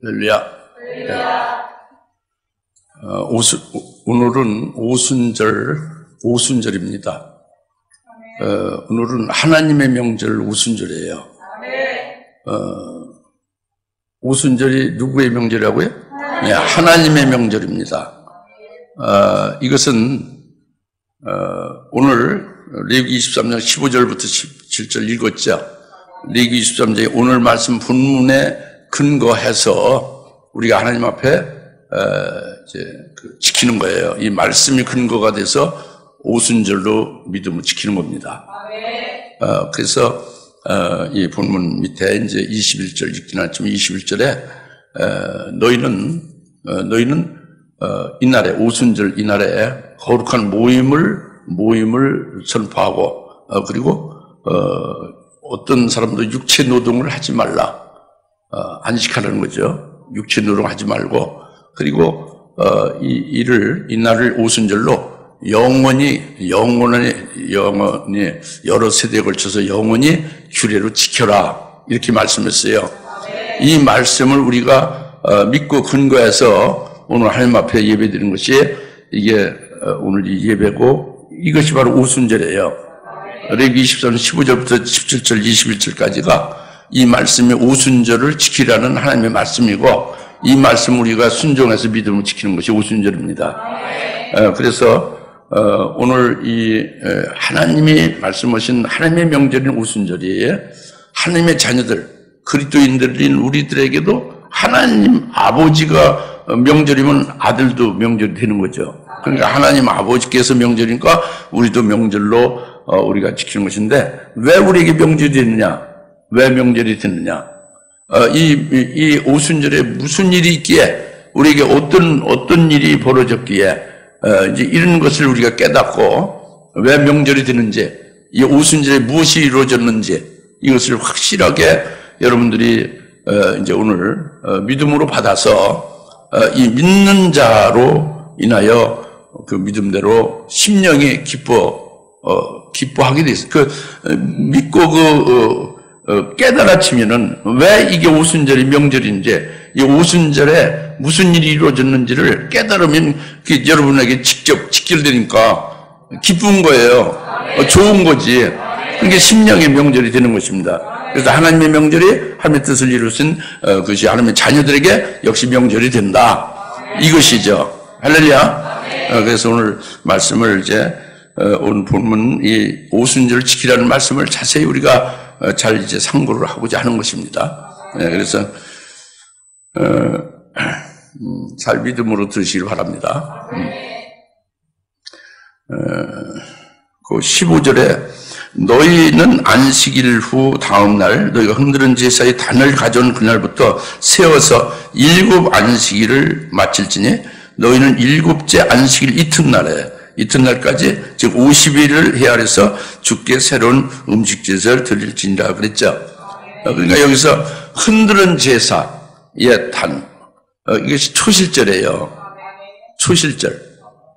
할렐루야. 오늘은 오순절입니다. 오늘은 하나님의 명절 오순절이에요. 오순절이 누구의 명절이라고요? 네, 하나님의 명절입니다. 이것은 오늘 레위기 23장 15절부터 17절 읽었죠. 레위기 23장의 오늘 말씀 본문에 근거해서 우리가 하나님 앞에 지키는 거예요. 이 말씀이 근거가 돼서 오순절로 믿음을 지키는 겁니다. 그래서 이 본문 밑에 이제 21절 읽긴 하지만 21절에 너희는 이날에 오순절 이날에 거룩한 모임을 선포하고 그리고 어떤 사람도 육체 노동을 하지 말라. 안식하라는 거죠. 육체 노동하지 말고 그리고 이날을 오순절로 영원히 여러 세대에 걸쳐서 영원히 규례로 지켜라 이렇게 말씀했어요. 이 말씀을 우리가 믿고 근거해서 오늘 하나님 앞에 예배드리는 것이 이게 오늘 이 예배고 이것이 바로 오순절이에요. 레위기 23장 15절부터 17절 21절까지가 이 말씀이 오순절을 지키라는 하나님의 말씀이고 이 말씀 우리가 순종해서 믿음을 지키는 것이 오순절입니다. 그래서 오늘 이 하나님이 말씀하신 하나님의 명절인 오순절이에요. 하나님의 자녀들 그리스도인들인 우리들에게도 하나님 아버지가 명절이면 아들도 명절이 되는 거죠. 그러니까 하나님 아버지께서 명절이니까 우리도 명절로 우리가 지키는 것인데 왜 우리에게 명절이 되느냐? 왜 명절이 되느냐? 이 오순절에 무슨 일이 있기에 우리에게 어떤 일이 벌어졌기에 이제 이런 것을 우리가 깨닫고 왜 명절이 되는지 이 오순절에 무엇이 이루어졌는지 이것을 확실하게 여러분들이 이제 오늘 믿음으로 받아서 이 믿는 자로 인하여 그 믿음대로 심령이 기뻐하게 돼 있어요. 믿고 깨달아지면은 왜 이게 오순절이 명절인지 이 오순절에 무슨 일이 이루어졌는지를 깨달으면 여러분에게 직접 직결되니까 기쁜 거예요. 좋은 거지. 그게 심령의 명절이 되는 것입니다. 그래서 하나님의 명절이 하나님의 뜻을 이루신 그것이 하나님의 자녀들에게 역시 명절이 된다. 이것이죠. 할렐루야. 그래서 오늘 말씀을 오늘 본문 이 오순절을 지키라는 말씀을 자세히 우리가 잘 이제 상고를 하고자 하는 것입니다. 그래서 잘 믿음으로 들으시길 바랍니다. 그 15절에 너희는 안식일 후 다음 날 너희가 흔드는 제사의 단을 가져온 그날부터 세워서 7 안식일을 마칠지니 너희는 7째 안식일 이튿날까지 즉 50일을 헤아려서 주께 새로운 음식 제사를 드릴지니라 그랬죠. 그러니까 여기서 흔드는 제사의 단 이것이 초실절이에요. 초실절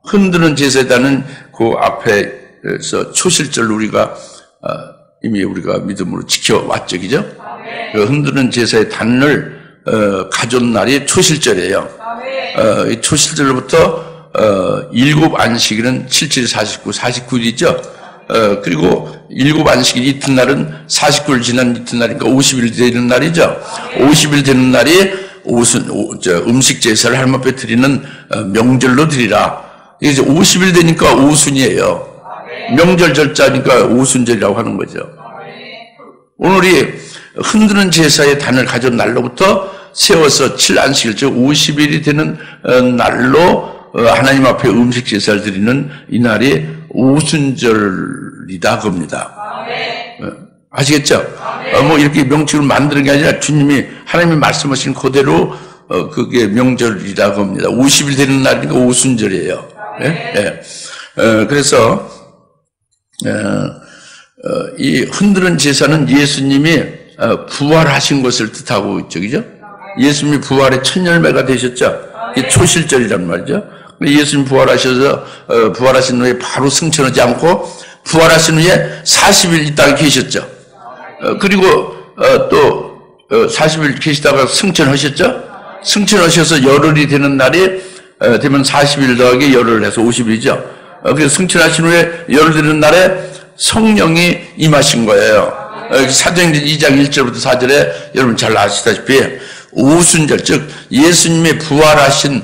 흔드는 제사의 단은 그 앞에서 초실절 우리가 이미 우리가 믿음으로 지켜왔죠, 그죠? 그 흔드는 제사의 단을 가져온 날이 초실절이에요. 이 초실절로부터 7 안식일은 7, 7, 49, 49일이죠. 그리고 7 안식일 이튿날은 49일 지난 이튿날이니까 50일 되는 날이죠. 50일 되는 날이 음식 제사를 하나님 앞에 드리는 명절로 드리라. 이제 50일 되니까 오순이에요. 명절 절자니까 오순절이라고 하는 거죠. 오늘이 흔드는 제사의 단을 가져온 날로부터 세워서 7안식일 즉 50일이 되는 날로 하나님 앞에 음식 제사를 드리는 이날이 오순절이다 겁니다. 아시겠죠? 뭐 이렇게 명칭을 만드는 게 아니라 주님이 하나님이 말씀하신 그대로 그게 명절이다 겁니다. 50일 되는 날이니까 오순절이에요. 그래서 이 흔드는 제사는 예수님이 부활하신 것을 뜻하고 있죠, 그죠? 예수님이 부활의 첫 열매가 되셨죠. 이게 초실절이란 말이죠. 예수님 부활하셔서 부활하신 후에 바로 승천하지 않고 부활하신 후에 40일 이 땅에 계셨죠. 그리고 또 40일 계시다가 승천하셨죠. 승천하셔서 열흘이 되는 날이 되면 40일 더하기 열흘 해서 50일이죠. 그래서 승천하신 후에 열흘 되는 날에 성령이 임하신 거예요. 사도행전 2장 1절부터 4절에 여러분 잘 아시다시피 오순절, 즉 예수님의 부활하신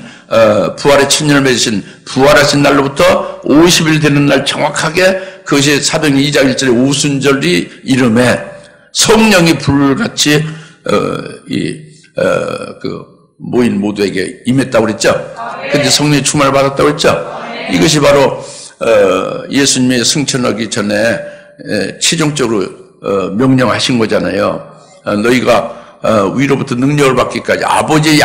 부활의 천년을 맺으신 부활하신 날로부터 50일 되는 날 정확하게 그것이 사도행전 2장 1절에 오순절이 이름에 성령이 불같이 모인 모두에게 임했다고 그랬죠. 근데 성령의 충만을 받았다고 그랬죠. 이것이 바로 예수님의 승천하기 전에 최종적으로 명령하신 거잖아요. 너희가 위로부터 능력을 받기까지 아버지의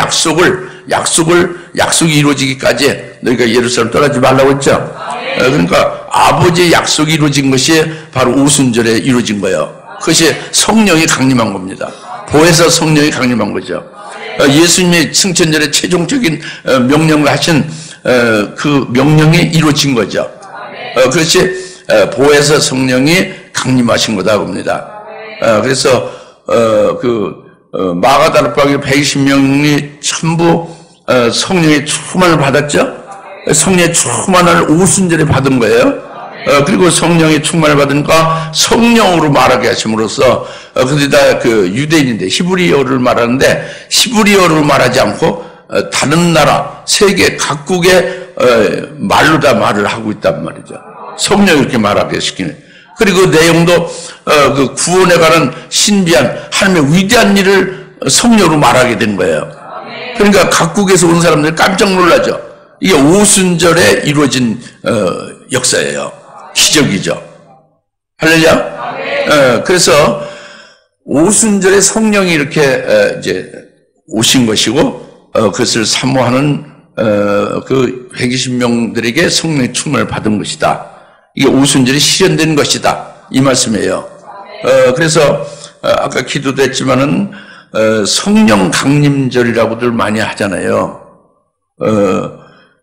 약속이 이루어지기까지 너희가 예루살렘 떠나지 말라고 했죠. 그러니까 아버지의 약속이 이루어진 것이 바로 오순절에 이루어진 거예요. 그것이 성령이 강림한 겁니다. 보혜사 성령이 강림한 거죠. 예수님의 승천절에 최종적인 명령을 하신 그 명령이 이루어진 거죠. 그것이 보혜사 성령이 강림하신 거다 봅니다. 그래서 마가다락방에 120명이 전부 성령의 충만을 받았죠. 성령의 충만을 오순절에 받은 거예요. 그리고 성령의 충만을 받으니까 성령으로 말하게 하심으로써 근데 다 유대인인데 히브리어를 말하는데 히브리어로 말하지 않고 다른 나라 세계 각국의 말로 다 말을 하고 있단 말이죠. 성령이 이렇게 말하게 시키는. 그리고 그 내용도 그 구원에 관한 신비한 하나님의 위대한 일을 성령으로 말하게 된 거예요. 그러니까 각국에서 온 사람들이 깜짝 놀라죠. 이게 오순절에 이루어진 역사예요. 기적이죠. 할렐루야. 그래서 오순절에 성령이 이렇게 이제 오신 것이고 그것을 사모하는 그 120명들에게 성령의 충만을 받은 것이다. 이게 오순절이 실현된 것이다. 이 말씀이에요. 그래서 아까 기도도 했지만은 성령 강림절이라고들 많이 하잖아요.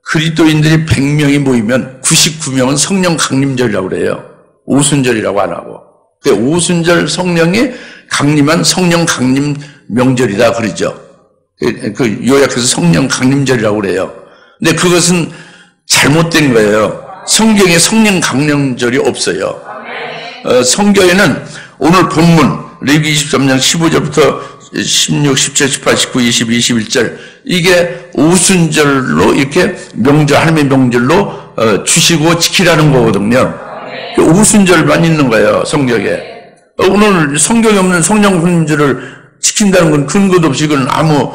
그리스도인들이 100명이 모이면 99명은 성령 강림절이라고 그래요. 오순절이라고 안 하고. 오순절 성령이 강림한 성령 강림 명절이다 그러죠. 그 요약해서 성령 강림절이라고 그래요. 근데 그것은 잘못된 거예요. 성경에 성령 강림절이 없어요. 성경에는 오늘 본문 레위기 23장 15절부터 16, 17, 18, 19, 20, 21절 이게 오순절로 이렇게 명절 하나님의 명절로 주시고 지키라는 거거든요. 오순절만 있는 거예요. 성경에. 오늘 성경에 없는 성령 강림절을 지킨다는 건 근거도 없이 이건 아무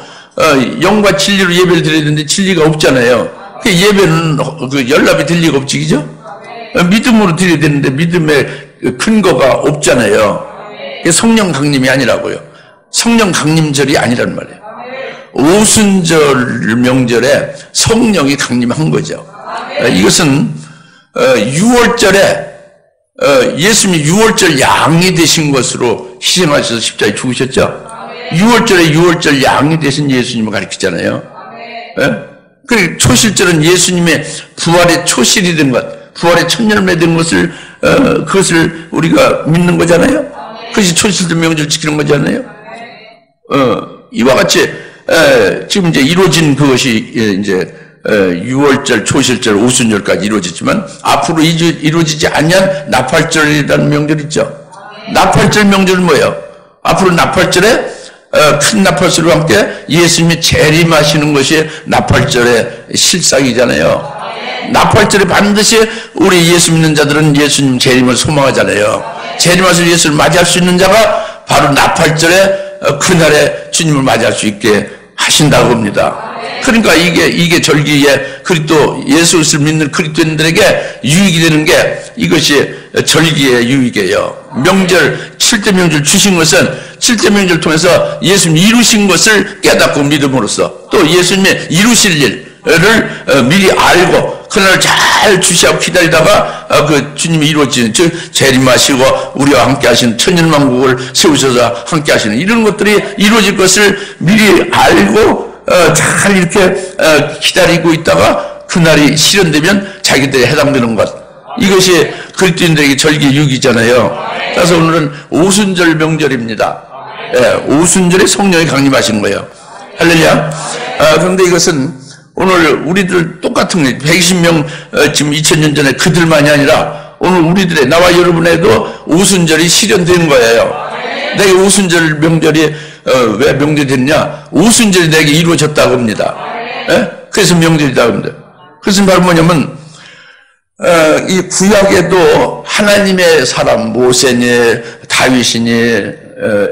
영과 진리로 예배를 드려야 되는데 진리가 없잖아요. 그 예배는 그 연락이 될 리가 없지, 그죠? 믿음으로 드려야 되는데 믿음의 근거가 없잖아요. 성령 강림이 아니라고요. 성령 강림절이 아니란 말이에요. 오순절 명절에 성령이 강림한 거죠. 이것은 6월절에 예수님이 6월절 양이 되신 것으로 희생하셔서 십자가에 죽으셨죠. 6월절에 6월절 양이 되신 예수님을 가리키잖아요. 그리고 초실절은 예수님의 부활의 초실이 된 것, 부활의 천년을 맺은 것을 그것을 우리가 믿는 거잖아요. 그것이 초실절 명절 지키는 거잖아요. 이와 같이 지금 이제 이루어진 그것이 이제 6월절, 초실절, 오순절까지 이루어졌지만 앞으로 이루어지지 않는 나팔절이라는 명절 있죠. 나팔절 명절은 뭐예요? 앞으로 나팔절에 큰 나팔소리와 함께 예수님이 재림하시는 것이 나팔절의 실상이잖아요. 나팔절에 반드시 우리 예수 믿는 자들은 예수님 재림을 소망하잖아요. 재림하셔서 예수를 맞이할 수 있는 자가 바로 나팔절에 그날에 주님을 맞이할 수 있게 하신다고 합니다. 그러니까 이게 절기에 그리스도 예수를 믿는 그리스도인들에게 유익이 되는 게 이것이 절기의 유익이에요. 명절 7대 명절 주신 것은 7대 명절 통해서 예수님 이루신 것을 깨닫고 믿음으로써 또 예수님의 이루실 일을 미리 알고 그날 잘 주시하고 기다리다가 그 주님이 이루어지는 즉 재림하시고 우리와 함께 하시는 천년만국을 세우셔서 함께 하시는 이런 것들이 이루어질 것을 미리 알고 잘 이렇게 기다리고 있다가 그날이 실현되면 자기들에 해당되는 것 이것이 그리스도인들에게 절기 유익이잖아요. 그래서 오늘은 오순절 명절입니다. 오순절에 성령이 강림하신 거예요. 할렐루야. 그런데 이것은 오늘 우리들 똑같은 거 120명 지금 2000년 전에 그들만이 아니라 오늘 우리들의 나와 여러분에도 오순절이 실현된 거예요. 내게 오순절 명절이 왜 명절이 됐냐? 오순절이 내게 이루어졌다고 합니다. 그래서 명절이라고 합니다. 그것은 바로 뭐냐면 이 구약에도 하나님의 사람 모세니 다윗이니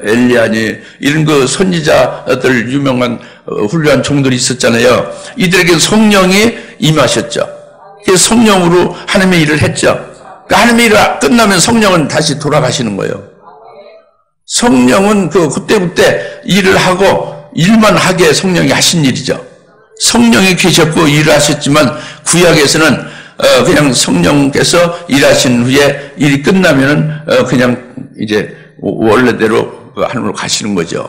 엘리야니 이런 그 선지자들 유명한 훌륭한 종들이 있었잖아요. 이들에게 성령이 임하셨죠. 그래서 성령으로 하나님의 일을 했죠. 그러니까 하나님의 일을 끝나면 성령은 다시 돌아가시는 거예요. 성령은 그때 일을 하고 일만 하게 성령이 하신 일이죠. 성령이 계셨고 일을 하셨지만 구약에서는 그냥 성령께서 일하신 후에 일이 끝나면은 그냥 이제 원래대로 하늘로 가시는 거죠.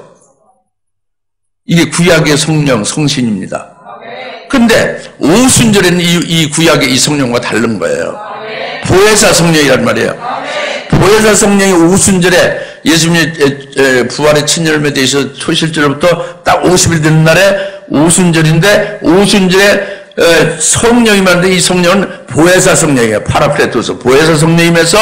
이게 구약의 성령, 성신입니다. 근데 오순절에는 이 구약의 이 성령과 다른 거예요. 보혜사 성령이란 말이에요. 보혜사 성령이 오순절에 예수님이 부활의 친열매 되셔서 초실절부터 딱 50일 되는 날에 오순절인데 오순절에 성령이 만든 이 성령은 보혜사 성령이에요. 파라크레토스 보혜사 성령이면서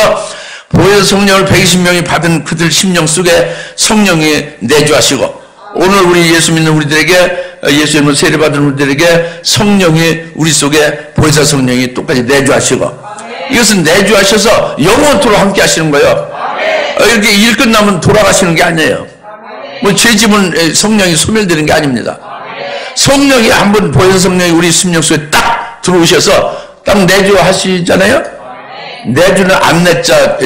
보혜사 성령을 120명이 받은 그들 심령 속에 성령이 내주하시고 오늘 우리 예수 믿는 우리들에게 예수님을 세례받은 우리들에게 성령이 우리 속에 보혜사 성령이 똑같이 내주하시고 이것은 내주하셔서 영원토록 함께 하시는 거예요. 이렇게 일 끝나면 돌아가시는 게 아니에요. 뭐 죄짐은 성령이 소멸되는 게 아닙니다. 성령이 한번 보혜사 성령이 우리 심령 속에 딱 들어오셔서 딱 내주하시잖아요. 내주는 안내자,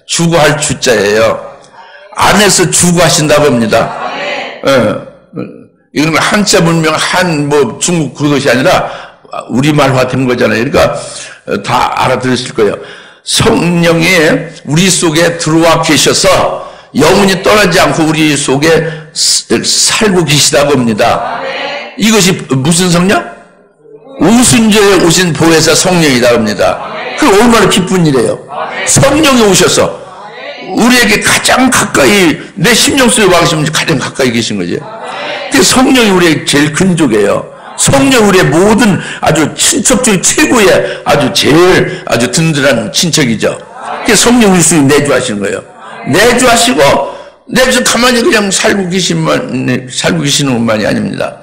주구할 주자예요. 안에서 주구하신다고 합니다. 이건 한자 문명, 중국 그것이 아니라 우리말화 된 거잖아요. 그러니까 다 알아들으실 거예요. 성령이 우리 속에 들어와 계셔서 영원히 떠나지 않고 우리 속에 살고 계시다고 합니다. 이것이 무슨 성령? 오순절에 오신 보혜사 성령이다 합니다. 그 얼마나 기쁜 일이에요. 성령이 오셔서 우리에게 가장 가까이 내 심령 속에 와 계시면 가장 가까이 계신 거죠. 그 성령이 우리의 제일 근족이에요. 성령 우리의 모든 아주 친척 중에 최고의 아주 든든한 친척이죠. 그 성령 우리 속에 내주하시는 거예요. 내주하시고 가만히 그냥 살고 계시는 것만이 아닙니다.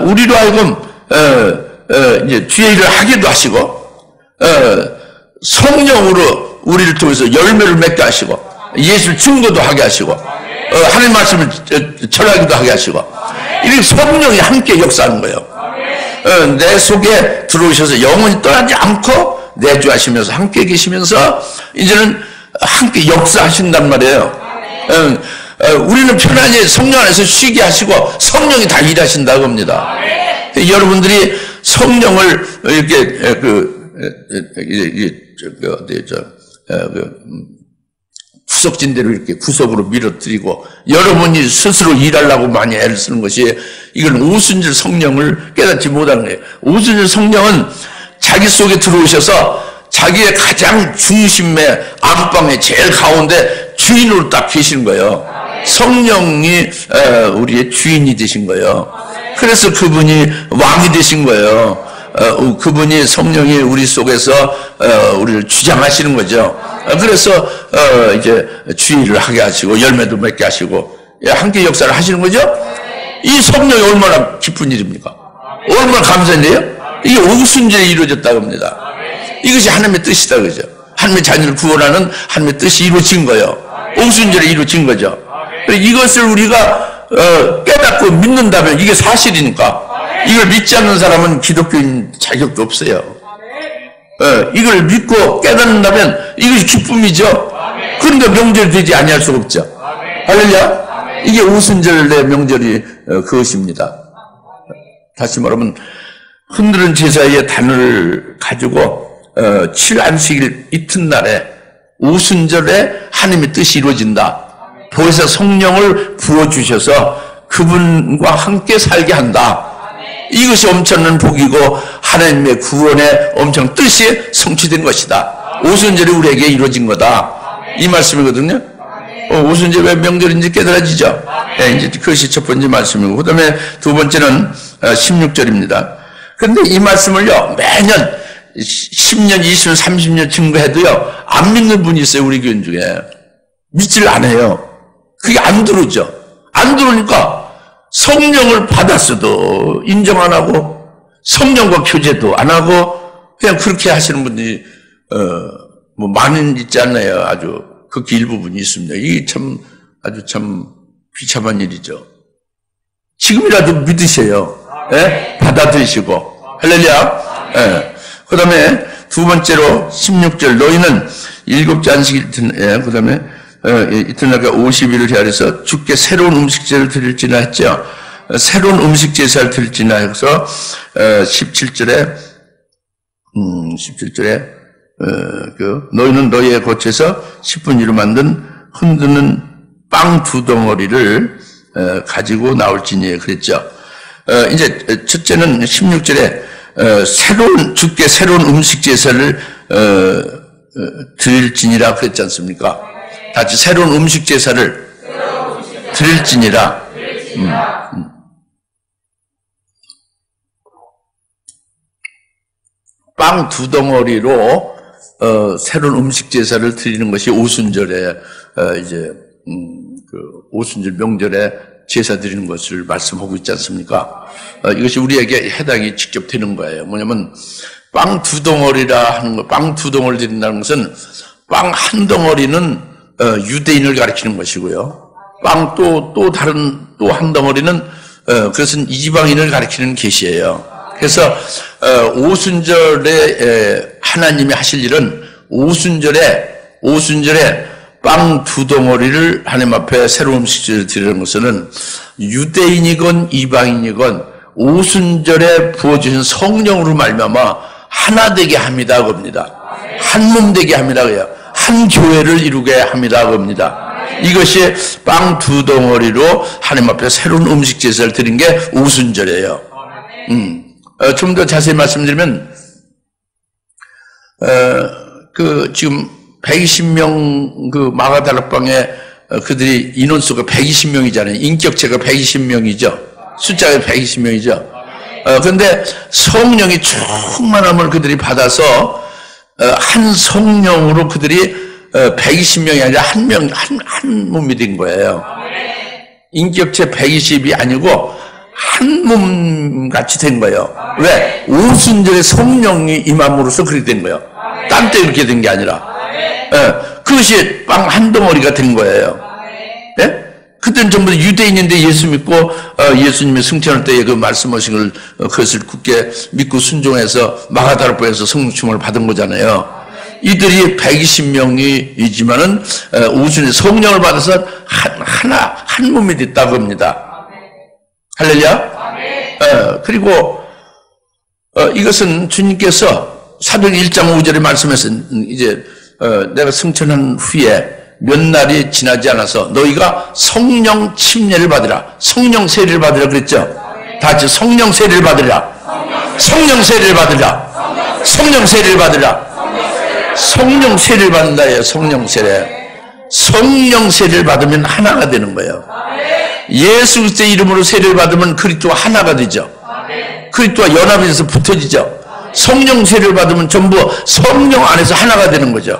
우리로 하여금 이제 주의 일을 하기도 하시고 성령으로 우리를 통해서 열매를 맺게 하시고 예수를 증거도 하게 하시고 하나님 말씀을 전하기도 하게 하시고 이렇게 성령이 함께 역사하는 거예요. 내 속에 들어오셔서 영원히 떠나지 않고 내주하시면서 함께 계시면서 이제는 함께 역사하신단 말이에요. 우리는 편안히 성령 안에서 쉬게 하시고 성령이 다 일하신다고 합니다. 여러분들이 성령을 이렇게 구석진대로 이렇게 구석으로 밀어뜨리고 여러분이 스스로 일하려고 많이 애를 쓰는 것이 이건 오순절 성령을 깨닫지 못하는 거예요. 오순절 성령은 자기 속에 들어오셔서 자기의 가장 중심의 안방의 제일 가운데 주인으로 딱 계신 거예요. 성령이 우리의 주인이 되신 거예요. 그래서 그분이 왕이 되신 거예요. 그분이 성령이 우리 속에서 우리를 주장하시는 거죠. 그래서 이제 주의를 하게 하시고 열매도 맺게 하시고 함께 역사를 하시는 거죠. 이 성령이 얼마나 기쁜 일입니까? 얼마나 감사한 일이에요? 이게 오순절에 이루어졌다고 합니다. 이것이 하나님의 뜻이다 그죠. 하나님의 자녀를 구원하는 하나님의 뜻이 이루어진 거예요. 오순절에 이루어진 거죠. 이것을 우리가 깨닫고 믿는다면 이게 사실이니까 이걸 믿지 않는 사람은 기독교인 자격도 없어요. 이걸 믿고 깨닫는다면 이것이 기쁨이죠. 그런데 명절이 되지 아니할 수가 없죠. 할렐루야. 이게 오순절의 명절이 그것입니다. 다시 말하면 흔드는 제사의 단을 가지고 7안식일 이튿날에 오순절에 하나님의 뜻이 이루어진다. 보혜사 성령을 부어주셔서 그분과 함께 살게 한다. 이것이 엄청난 복이고 하나님의 구원의 엄청 뜻이 성취된 것이다. 오순절이 우리에게 이루어진 거다. 이 말씀이거든요. 오순절 왜 명절인지 깨달아지죠? 네, 이제 그것이 첫 번째 말씀이고, 그 다음에 두 번째는 16절입니다. 그런데 이 말씀을요, 매년 10년, 20년, 30년 증거해도요, 안 믿는 분이 있어요, 우리 교인 중에. 믿지를 않아요. 그게 안 들어오죠. 안 들어오니까 성령을 받았어도 인정 안 하고, 성령과 교제도 안 하고, 그냥 그렇게 하시는 분들이, 뭐, 많은 있지 않나요? 아주, 극히 일부분이 있습니다. 이게 참, 아주 참 비참한 일이죠. 지금이라도 믿으세요. 예? 받아들이시고. 할렐루야. 예. 그 다음에 두 번째로 16절, 너희는 일곱째 안식 이튿날, 그 다음에, 이튿날과 50일을 헤아려서 주께 새로운 음식제를 드릴지나 했죠. 새로운 음식 제사를 드릴지나 해서, 17절에, 너희는 너희의 겉에서 10분 이로 만든 흔드는 빵 2덩어리를 가지고 나올지니 그랬죠. 이제 첫째는 16절에 주께 새로운 음식 제사를 드릴지니라 그랬지 않습니까? 같이 새로운 음식 제사를 드릴지니라. 빵 2덩어리로 새로운 음식 제사를 드리는 것이 오순절에 오순절 명절에 제사 드리는 것을 말씀하고 있지 않습니까? 이것이 우리에게 해당이 직접 되는 거예요. 뭐냐면 빵 2덩어리라 하는 거, 빵 2덩어리 드린다는 것은 빵 1덩어리는 유대인을 가리키는 것이고요. 빵 또 다른 또 1덩어리는 그것은 이방인을 가리키는 계시예요. 그래서 오순절에 하나님이 하실 일은 오순절에 빵 2덩어리를 하나님 앞에 새로운 음식을 드리는 것은 유대인이건 이방인이건 오순절에 부어주신 성령으로 말미암아 하나 되게 합니다 겁니다. 한 몸 되게 합니다. 한 교회를 이루게 합니다 겁니다. 이것이 빵 2덩어리로 하나님 앞에 새로운 음식 제사를 드린 게 오순절이에요. 좀 더 자세히 말씀드리면 지금 120명 마가다락방에 그들이 인원수가 120명이잖아요. 인격체가 120명이죠. 숫자가 120명이죠. 그런데 성령이 충만함을 그들이 받아서 한 성령으로 그들이 120명이 아니라 한 몸이 된 거예요. 인격체 120이 아니고 한 몸 같이 된 거예요. 왜? 오순절에 성령이 임함으로써 그렇게 된 거예요. 딴 때 그렇게 된 게 아니라. 그것이 빵 1덩어리가 된 거예요. 네? 그때는 전부 유대인인데 예수 믿고 예수님의 승천할 때에 그 말씀하신 걸 그것을 굳게 믿고 순종해서 마가다락방에서 성령 충만을 받은 거잖아요. 이들이 120명이지만은 오순절에 성령을 받아서 한 몸이 됐다고 합니다. 할렐루야. 그리고 이것은 주님께서 사도행 1장 5절에 말씀해서 이제 내가 승천한 후에 몇 날이 지나지 않아서 너희가 성령 침례를 받으라, 성령 세례를 받으라 그랬죠. 다 같이 성령 세례를 받으라, 성령 세례를 받으라, 성령 세례를 받으라. 성령 세례를 받는다예요. 성령 세례. 성령 세례를 받으면 하나가 되는 거예요. 예수 그리스도의 이름으로 세례를 받으면 그리스도와 하나가 되죠. 그리스도와 연합이 돼서 붙어지죠. 성령 세례를 받으면 전부 성령 안에서 하나가 되는 거죠.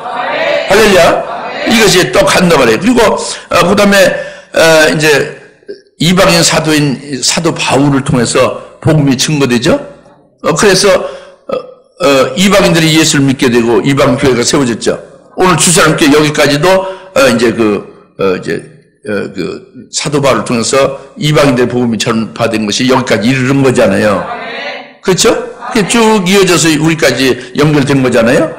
할렐루야. 이것이 또 간다 말이에요. 그리고 그 다음에 이제 이방인 사도인 사도 바울을 통해서 복음이 증거되죠. 그래서 이방인들이 예수를 믿게 되고 이방 교회가 세워졌죠. 오늘 주사람교회 여기까지도 이제 그 사도 바울을 통해서 이방인들의 복음이 전파된 것이 여기까지 이르는 거잖아요. 그렇죠? 쭉 이어져서 우리까지 연결된 거잖아요.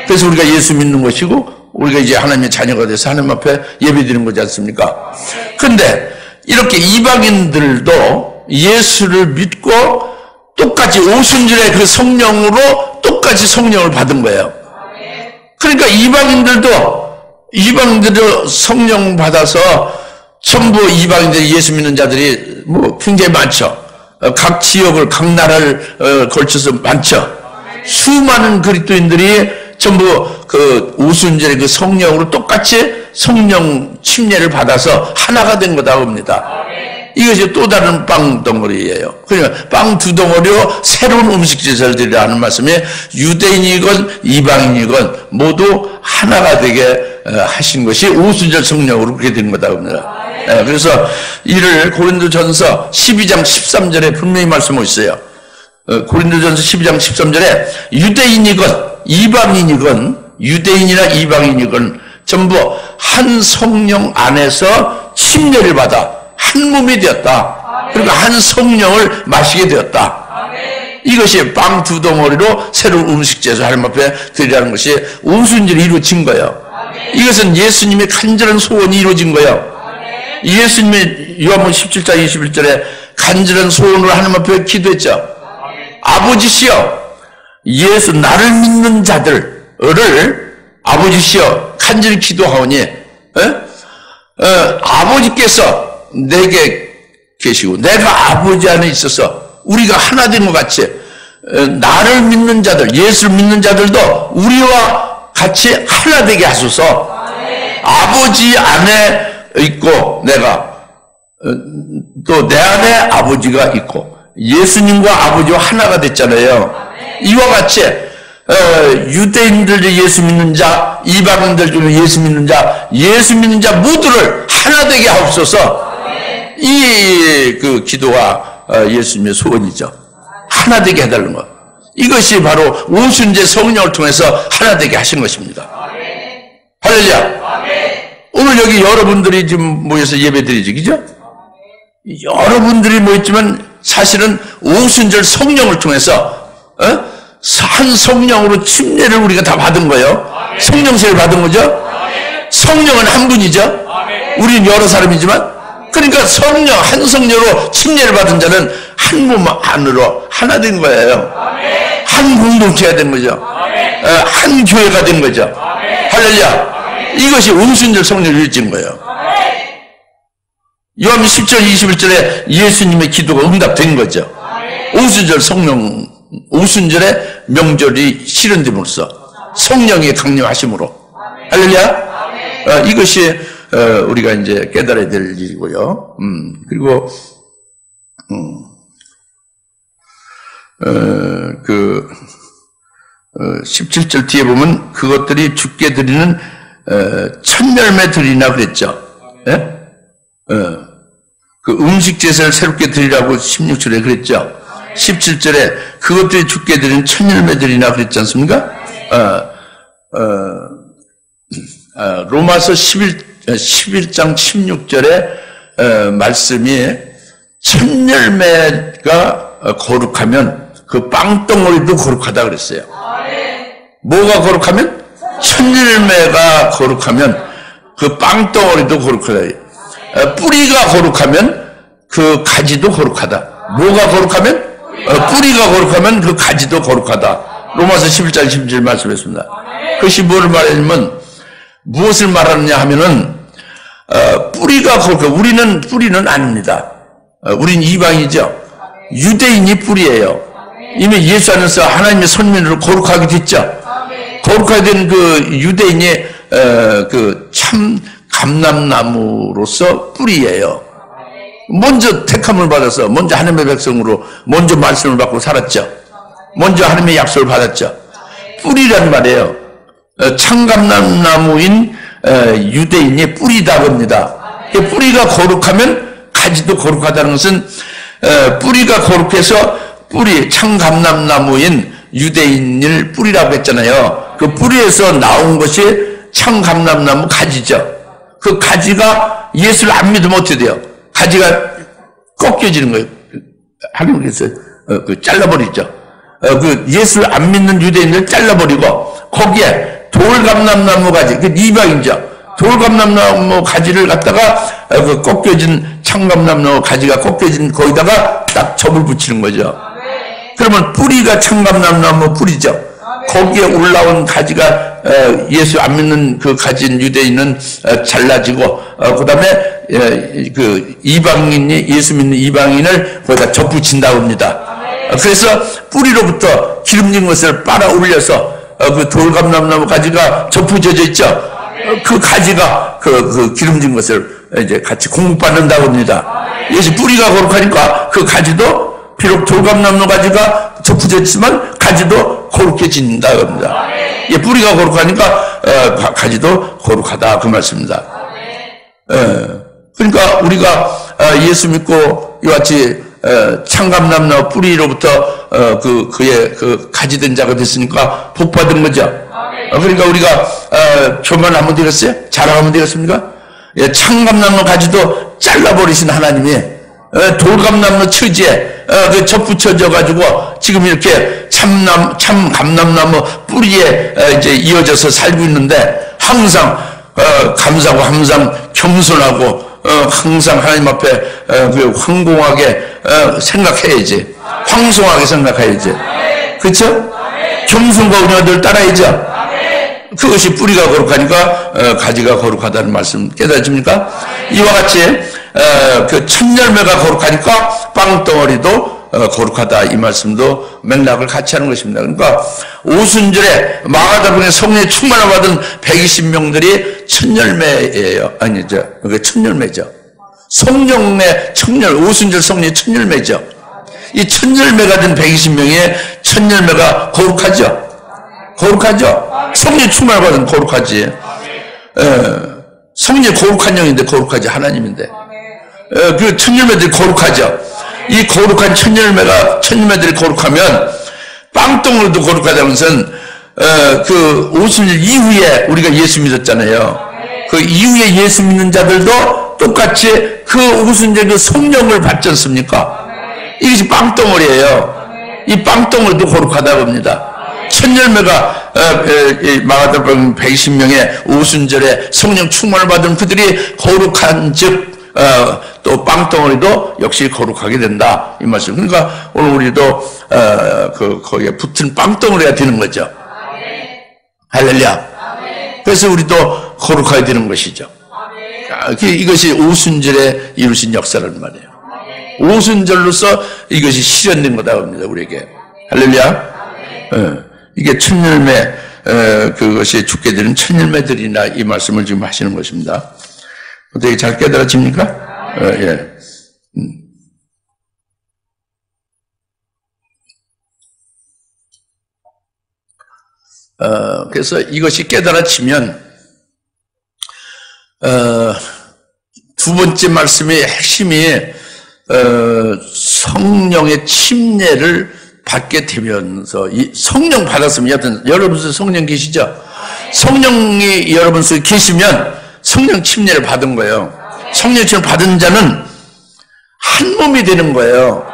그래서 우리가 예수 믿는 것이고 우리가 이제 하나님의 자녀가 돼서 하나님 앞에 예배드리는 거지 않습니까? 그런데 이렇게 이방인들도 예수를 믿고 똑같이 오순절에 그 성령으로 똑같이 성령을 받은 거예요. 그러니까 이방인들도 성령 받아서 전부 이방인들이 예수 믿는 자들이 뭐 굉장히 많죠. 각 지역을, 각 나라를 걸쳐서 많죠. 수많은 그리스도인들이 전부 그 오순절에 그 성령으로 똑같이 성령 침례를 받아서 하나가 된 거다 봅니다. 이것이 또 다른 빵 덩어리예요. 그러니까 빵 두 덩어리로 새로운 음식 제사를 드리라 하는 말씀에 유대인이건 이방인이건 모두 하나가 되게 하신 것이 오순절 성령으로 그렇게 된 거다 봅니다. 그래서 이를 고린도전서 12장 13절에 분명히 말씀하고 있어요. 고린도전서 12장 13절에 유대인이건 이방인이건 유대인이나 이방인이건 전부 한 성령 안에서 침례를 받아 한 몸이 되었다. 그러니까 한 성령을 마시게 되었다. 이것이 빵 두 덩어리로 새로운 음식 제사 하나님 앞에 드리라는 것이 오순절이 이루어진 거예요. 이것은 예수님의 간절한 소원이 이루어진 거예요. 예수님이 요한복음 17장 21절에 간절한 소원으로 하나님 앞에 기도했죠. 아버지시여, 예수 나를 믿는 자들을 아버지시여 간절히 기도하오니 아버지께서 내게 계시고 내가 아버지 안에 있어서 우리가 하나 된 것 같이 나를 믿는 자들, 예수를 믿는 자들도 우리와 같이 하나 되게 하소서. 아버지 안에 있고 내가 또 내 안에 아버지가 있고 예수님과 아버지와 하나가 됐잖아요. 이와 같이 유대인들 중에 예수 믿는 자, 이방인들 중에 예수 믿는 자, 예수 믿는 자 모두를 하나 되게 하옵소서. 이 그 기도가 예수님의 소원이죠. 하나 되게 해달라는 것. 이것이 바로 오순절 성령을 통해서 하나 되게 하신 것입니다. 할렐루야. 오늘 여기 여러분들이 지금 모여서 예배드리죠, 그죠? 여러분들이 모였지만 사실은 오순절 성령을 통해서 한 성령으로 침례를 우리가 다 받은 거예요. 성령세를 받은 거죠. 성령은 한 분이죠. 우리는 여러 사람이지만, 그러니까 성령, 한 성령으로 침례를 받은 자는 한 몸 안으로 하나 된 거예요. 한 공동체가 된 거죠. 한 교회가 된 거죠. 할렐루야. 이것이 오순절 성령을 일으킨 거예요. 요한복음 10절 21절에 예수님의 기도가 응답된 거죠. 오순절 성령, 오순절의 명절이 실현됨으로써 성령의 강림하심으로. 할렐루야. 이것이 우리가 이제 깨달아야 될 일이고요. 그리고 17절 뒤에 보면 그것들이 주께 드리는 천열매 드리나 그랬죠. 예? 그 음식 제사를 새롭게 드리라고 16절에 그랬죠. 17절에 그것들이 주께 드리는 천열매 드리나 그랬지 않습니까? 로마서 11장 16절에 말씀이 천열매가 거룩하면 그 빵덩어리도 거룩하다 그랬어요. 뭐가 거룩하면? 천열매가 거룩하면 그 빵덩어리도 거룩하다. 뿌리가 거룩하면 그 가지도 거룩하다. 뭐가 거룩하면? 뿌리가 거룩하면 그 가지도 거룩하다. 로마서 11장 16절 말씀했습니다. 그것이 뭐를 말하냐면 무엇을 말하느냐 하면은 뿌리가 거룩해. 우리는 뿌리는 아닙니다. 우린 이방이죠. 유대인이 뿌리예요. 이미 예수 안에서 하나님의 선민으로 거룩하게 됐죠. 거룩하게 된 그 유대인이 그 참 감람나무로서 뿌리예요. 먼저 택함을 받아서 먼저 하나님의 백성으로 먼저 말씀을 받고 살았죠. 먼저 하나님의 약속을 받았죠. 뿌리란 말이에요. 참감람나무인 유대인이 뿌리다 봅니다. 뿌리가 거룩하면 가지도 거룩하다는 것은 뿌리가 거룩해서 뿌리, 참감람나무인 유대인을 뿌리라고 했잖아요. 그 뿌리에서 나온 것이 참감람나무 가지죠. 그 가지가 예수를 안 믿으면 어떻게 돼요? 가지가 꺾여지는 거예요. 하나님께서 그 잘라버리죠. 그 예수를 안 믿는 유대인을 잘라버리고 거기에 돌감람나무 가지, 그 이방이죠. 돌감람나무 가지를 갖다가 그 꺾여진 참감람나무 가지가 꺾여진 거기다가 딱 접을 붙이는 거죠. 그러면 뿌리가 참감람나무 뿌리죠. 거기에 올라온 가지가 예수 안 믿는 그 가진 유대인은 잘라지고 그 다음에 그 이방인이 예수 믿는 이방인을 거기다 접붙인다고 합니다. 그래서 뿌리로부터 기름진 것을 빨아 올려서 그 돌감람나무 가지가 접붙여져 있죠. 그 가지가 그 기름진 것을 이제 같이 공급받는다고 합니다. 이것이 뿌리가 거룩하니까 그 가지도 비록 돌감나무 가지가 접붙였지만 가지도 거룩해 진다고 합니다. 예, 뿌리가 거룩하니까 가지도 거룩하다 그 말씀입니다. 그러니까 우리가 예수 믿고 이와 같이 창감나무 뿌리로부터 그의 그 가지된 자가 됐으니까 복 받은 거죠. 그러니까 우리가 교만하면 되겠어요? 자랑하면 되겠습니까? 예, 창감나무 가지도 잘라버리신 하나님이 돌감나무 처지에 접붙여져 가지고 지금 이렇게 참 감람나무 뿌리에 이제 이어져서 살고 있는데 항상 감사하고 항상 겸손하고 항상 하나님 앞에 황공하게 생각해야지. 황송하게 생각해야지. 그렇죠? 겸손과 은혜가 늘 따라야죠. 그것이 뿌리가 거룩하니까 가지가 거룩하다는 말씀 깨달으십니까? 이와 같이 그 첫열매가 거룩하니까 빵덩어리도 거룩하다 이 말씀도 맥락을 같이 하는 것입니다. 그러니까 오순절에 마가다락방에 성령의 충만을 받은 120명들이 첫열매예요. 아니죠. 그게 첫열매죠. 성령의 첫열, 오순절 성령의 첫열매죠. 이 첫열매가 된 120명의 첫열매가 거룩하죠. 거룩하죠. 성령의 충만을 받은 거룩하지. 성령의 거룩한 영인데 거룩하지 하나님인데. 그 첫열매들이 거룩하죠. 이 거룩한 첫열매들이 거룩하면 빵덩어리도 거룩하다는 것은 그 오순절 이후에 우리가 예수 믿었잖아요. 그 이후에 예수 믿는 자들도 똑같이 그 오순절 그 성령을 받지 않습니까? 이것이 빵덩어리예요. 이 빵덩어리도 거룩하다고 합니다. 첫열매가 마가다락 120명의 오순절에 성령 충만을 받은 그들이 거룩한 즉 또 빵덩어리도 역시 거룩하게 된다 이 말씀. 그러니까 오늘 우리도 거기에 붙은 빵덩어리가 되는 거죠. 할렐루야. 그래서 우리도 거룩하게 되는 것이죠. 이것이 오순절에 이루신 역사란 말이에요. 오순절로서 이것이 실현된 거다 합니다 우리에게. 할렐루야. 이게 첫열매 그것이 죽게 되는 첫열매들이나 이 말씀을 지금 하시는 것입니다. 어떻게 잘 깨달아집니까? 예. 그래서 이것이 깨달아지면 두 번째 말씀의 핵심이 성령의 침례를 받게 되면서 이 성령 받았으면 여러분 속에 성령 계시죠? 성령이 여러분 속에 계시면 성령 침례를 받은 거예요. 성령 침례를 받은 자는 한 몸이 되는 거예요.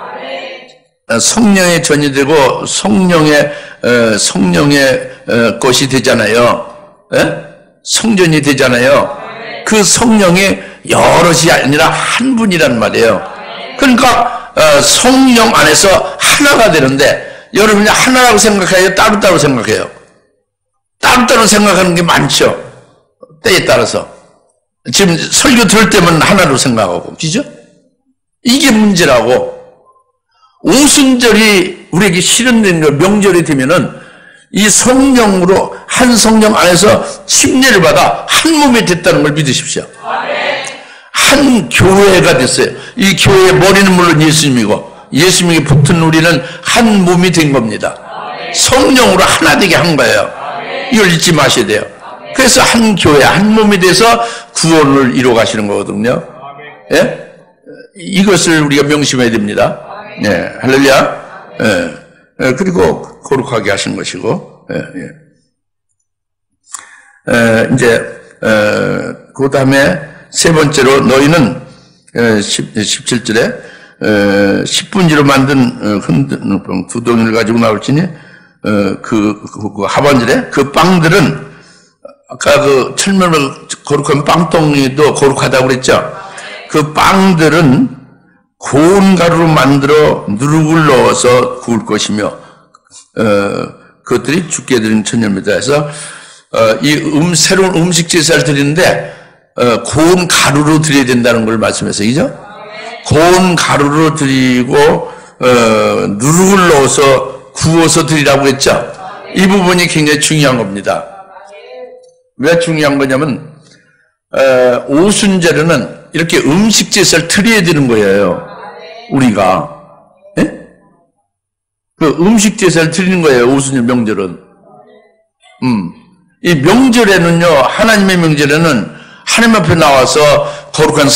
성령의 전이 되고 성령의 것이 되잖아요. 성전이 되잖아요. 그 성령이 여럿이 아니라 한 분이란 말이에요. 그러니까 성령 안에서 하나가 되는데 여러분이 하나라고 생각해요? 따로따로 생각해요? 따로따로 생각하는 게 많죠. 때에 따라서. 지금 설교 들을 때만 하나로 생각하고, 그죠? 이게 문제라고. 오순절이 우리에게 실현된 거, 명절이 되면은 이 성령으로 한 성령 안에서 침례를 받아 한 몸이 됐다는 걸 믿으십시오. 한 교회가 됐어요. 이 교회의 머리는 물론 예수님이고 예수님이 붙은 우리는 한 몸이 된 겁니다. 성령으로 하나 되게 한 거예요. 이걸 잊지 마셔야 돼요. 그래서 한 교회, 한 몸이 돼서 구원을 이루어 가시는 거거든요. 예? 이것을 우리가 명심해야 됩니다. 예, 할렐루야. 예. 그리고 거룩하게 하시는 것이고, 이제, 그 다음에 세 번째로 너희는 17절에 10분지로 만든 흔드는 두 덩이를 가지고 나올지니 그 하반절에 그 빵들은 아까 그 철면을 거룩한 빵덩이도 거룩하다고 그랬죠. 그 빵들은 고운 가루로 만들어 누룩을 넣어서 구울 것이며 그것들이 죽게 드린 천년입니다. 해서 이 새로운 음식 제사를 드리는데 고운 가루로 드려야 된다는 걸 말씀해서, 그죠? 고운 가루로 드리고 누룩을 넣어서 구워서 드리라고 했죠. 이 부분이 굉장히 중요한 겁니다. 왜 중요한 거냐면 오순절에는 이렇게 음식 제사를 드려야 되는 거예요. 우리가 예? 그 음식 제사를 드리는 거예요. 오순절 명절은. 이 명절에는요, 하나님의 명절에는 하나님 앞에 나와서 거룩한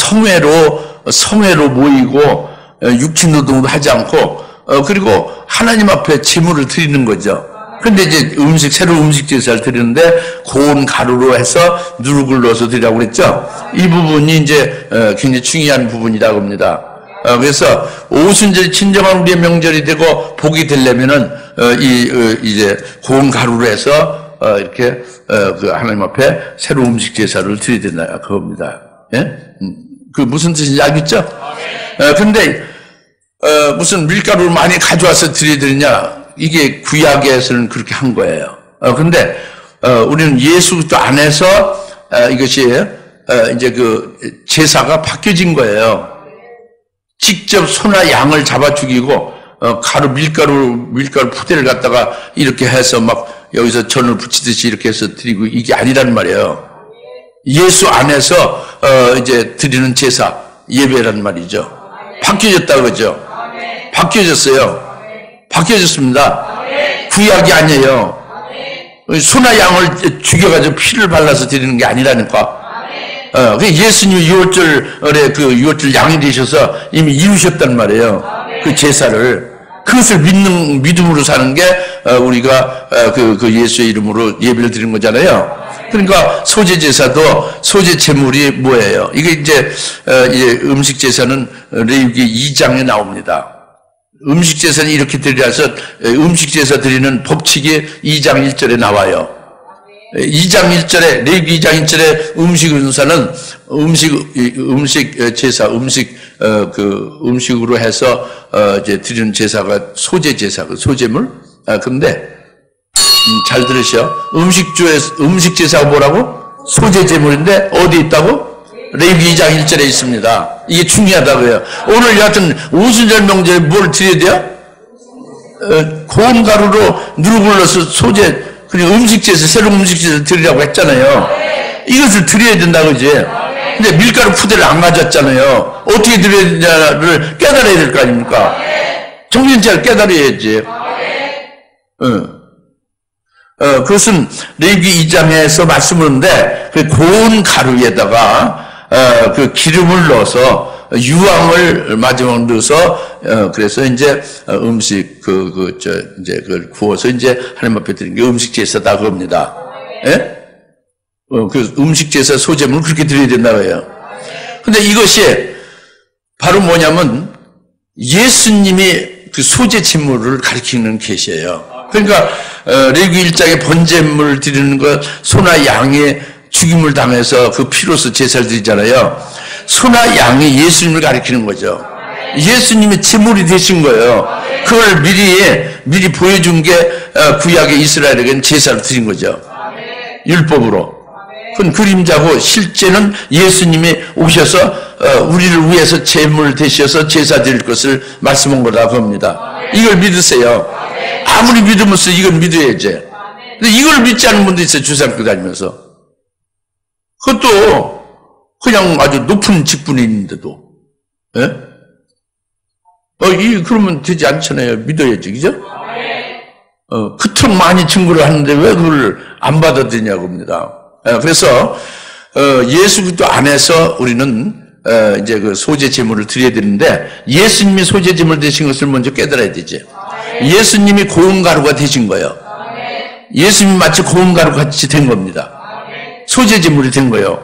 성회로 모이고 육신노동도 하지 않고 그리고 하나님 앞에 제물을 드리는 거죠. 근데 이제 새로운 음식 제사를 드리는데 고운 가루로 해서 누룩을 넣어서 드리라고 그랬죠. 이 부분이 이제 굉장히 중요한 부분이라고 합니다. 그래서 오순절이 진정한 우리의 명절이 되고 복이 되려면은 이제 고운 가루로 해서 이렇게 그 하나님 앞에 새로운 음식 제사를 드려야 된다 그겁니다. 예? 그 무슨 뜻인지 알겠죠? 근데 무슨 밀가루를 많이 가져와서 드려야 되느냐? 이게 구약에서는 그렇게 한 거예요. 근데 우리는 예수 그리스도 안에서 이것이 이제 그 제사가 바뀌어진 거예요. 직접 소나 양을 잡아 죽이고 밀가루 푸대를 갖다가 이렇게 해서 막 여기서 전을 붙이듯이 이렇게 해서 드리고 이게 아니란 말이에요. 예수 안에서 이제 드리는 제사 예배란 말이죠. 바뀌어졌다 그러죠. 바뀌어졌어요. 바뀌어졌습니다. 구약이 아니에요. 소나 양을 죽여가지고 피를 발라서 드리는 게 아니라니까. 예수님이 6월절에 그 6월절 양이 되셔서 이미 이루셨단 말이에요. 그 제사를. 그것을 믿음으로 사는 게 우리가 그 예수의 이름으로 예배를 드리는 거잖아요. 그러니까 소제 제사도 소제 제물이 뭐예요? 이게 이제 음식 제사는 레위기 2장에 나옵니다. 음식 제사는 이렇게 드리라서 음식 제사 드리는 법칙이 2장 1절에 나와요. 2장 1절에 레위기 2장 1절에 음식 은사는 음식 제사 음식으로 해서 이제 드리는 제사가 소제 제사 소제물. 근데 잘 들으셔. 음식 제사가 뭐라고? 소제 제물인데 어디 있다고? 레위기 2장 1절에 있습니다. 이게 중요하다고요. 오늘 여하튼 오순절 명절에 뭘 드려야 돼요? 고운 가루로 누룩을 넣어서 소제, 그리고 음식제에서 새로운 음식제에서 드리라고 했잖아요. 이것을 드려야 된다 그지? 근데 밀가루 푸대를 안 가졌잖아요. 어떻게 드려야 되냐를 깨달아야 될 거 아닙니까? 정신 잘 깨달아야지. 그것은 레위기 2장에서 말씀하는데 그 고운 가루에다가 그 기름을 넣어서 유황을 마지막으로 넣어서 그래서 이제 음식 이제 그걸 구워서 이제 하나님 앞에 드리는 게 음식 제사다 그겁니다. 예? 그 음식 제사 소제물을 그렇게 드려야 된다고 해요. 근데 이것이 바로 뭐냐면 예수님이 그 소제 제물을 가리키는 계시예요. 그러니까 레위기 1장에 번제물 드리는 것 소나 양의 죽임을 당해서 그 피로서 제사를 드리잖아요. 소나 양이 예수님을 가리키는 거죠. 예수님이 제물이 되신 거예요. 그걸 미리 보여준 게 구약의 이스라엘에게는 제사를 드린 거죠. 율법으로. 그건 그림자고 실제는 예수님이 오셔서 우리를 위해서 제물 되셔서 제사 드릴 것을 말씀한 거다 겁니다. 이걸 믿으세요. 아무리 믿으면서 이걸 믿어야지. 근데 이걸 믿지 않는 분도 있어요. 주상교 다니면서. 그것도 그냥 아주 높은 직분에 있는데도. 예? 그러면 되지 않잖아요. 믿어야지. 그죠? 그토록 많이 증거를 하는데 왜 그걸 안 받아들이냐고 합니다. 그래서 예수 그리스도 안에서 우리는 이제 그 소제 제물을 드려야 되는데 예수님이 소제 제물 되신 것을 먼저 깨달아야 되지. 예수님이 고운 가루가 되신 거예요. 예수님이 마치 고운 가루 같이 된 겁니다. 소제 제물이 된 거예요.